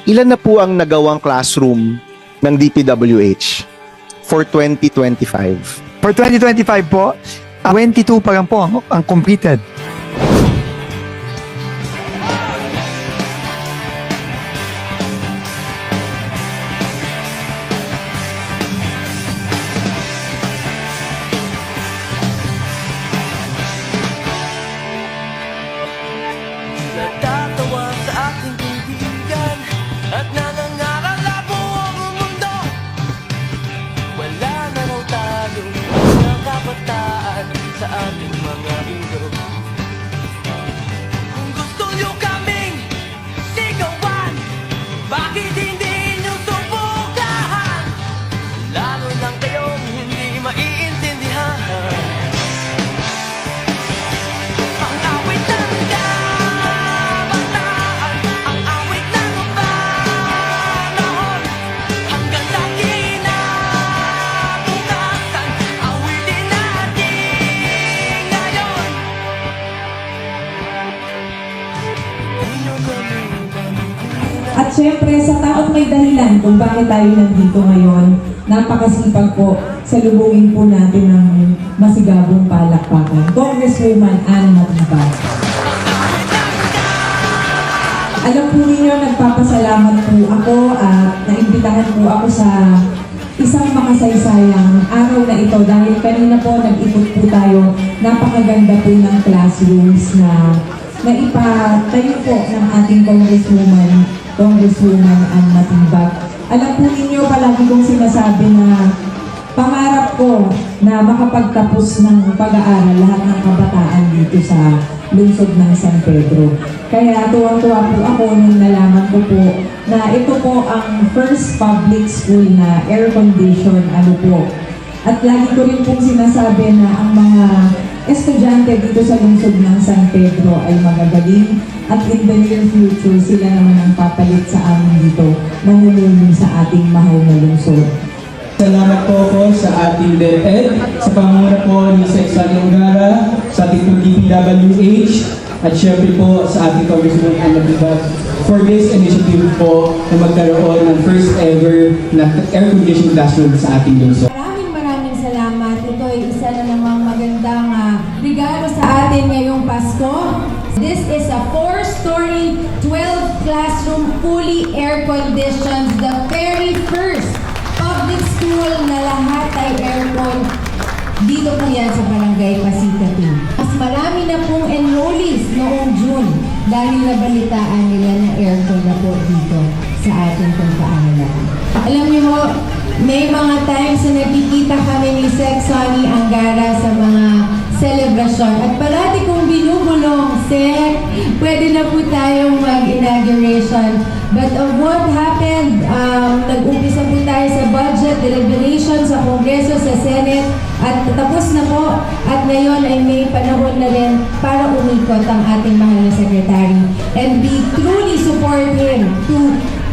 Ilan na po ang nagawang classroom ng DPWH for 2025? For 2025 po, 22 pa lang po ang completed. Natatawa sa aking kaibigan at nangangaralabo ang mundo. Wala na raw tayong mga kabataan sa ating mga ilog. Kung gusto nyo kaming sigawan, bakit hindi nyo subukan? Lalo lang kayong hindi maiintindihan. Ang awit ng kabataan, ang awit ng panahon, hanggang sa kinabukasan, awitin natin ngayon. Hindi nyo kami panugulan. At syempre, sa taot may dahilan kung bakit tayo nandito ngayon, napakasipag po, salubungin po natin ng masigabong palakpakan. Congresswoman Ann Matibag. Alam po ninyo, nagpapasalamat po ako at naimbitahan po ako sa isang makasaysayang araw na ito dahil kanina po nag-ikot po tayo, napakaganda po ng classrooms na naipatayo po ng ating Congresswoman Ann Matibag. Alam po ninyo, palagi kong sinasabi na pangarap ko na makapagtapos ng pag-aaral lahat ng kabataan dito sa lungsod ng San Pedro. Kaya tuwang-tuwa po ako nung nalaman ko po na ito po ang first public school na air-condition At lagi ko rin pong sinasabi na ang mga estudyante dito sa lungsod ng San Pedro ay magagaling at in the near future sila naman ang papalit sa amin dito na humulong sa ating mahal na lungsod. Salamat po ako sa ating DepEd, sa pangunguna po ni Sec. Sani Ongara, sa ating DPWH, at syempre po sa ating Congresswoman Ann Matibag for this initiative po na magkaroon ng first ever na air-conditioned classroom sa ating lungsod. Maraming salamat. Ito ay isa na namang magandang regalo sa atin ngayong Pasko. This is a 4-story, 12 classroom, fully air-conditioned, the very first public school na lahat ay aircon. Dito po yan sa Barangay Pasita 2. Mas marami na pong enrollees noong June dahil nabalitaan nila na aircon na po dito sa ating pong paaralan. Alam niyo mo, may mga times na nakikita kami ni Sec. Sani Ongara sa mga celebration at parati kong binubulong, Sec, pwede na po tayong mag-inauguration. But what happened, nag-umpisa po tayo sa budget deliberation sa Kongreso, sa Senate, at tapos na po. At ngayon ay may panahon na rin para umikot ang ating mahal na Secretary. And we truly support him to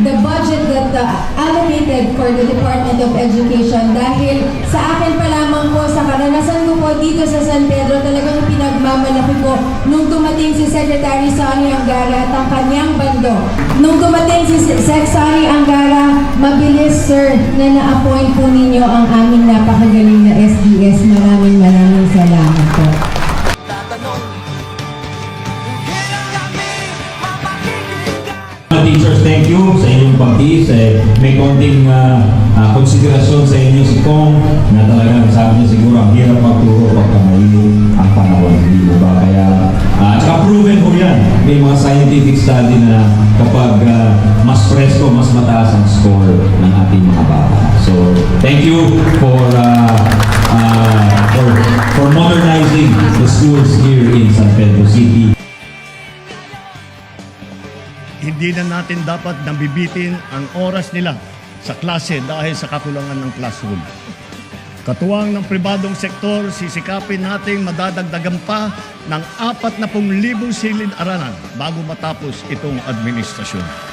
the budget that allocated for the Department of Education dahil sa akin pa lamang po, sa karanasan ko po dito sa San Pedro, talagang pinagmamalaki ko nung dumating si Secretary Sani Ongara at ang kanyang bando. Nung dumating si Sec. Sani Ongara, mabilis sir na na-appoint po ninyo ang aming napakagaling na SDS. Maraming salamat po. Tatanong, kailan kami mapakikinggan? Mga teachers, thank you sa inyong pagtiis. May konting konsiderasyon sa inyo si Kong na talagang sabi niya siguro ang hirap magturo pagka mainit ang panahon. Hindi mo ba? Kaya, saka proven ko yan. May mga scientific study na kapag mas presko, mas mataas ang score ng ating mga bata. So, thank you for modernizing the schools here in San Pedro City. Hindi na natin dapat nabibitin ang oras nila sa klase dahil sa kakulangan ng classroom. Katuwang ng pribadong sektor, sisikapin nating madadagdagan pa ng 40,000 silid-aralan bago matapos itong administrasyon.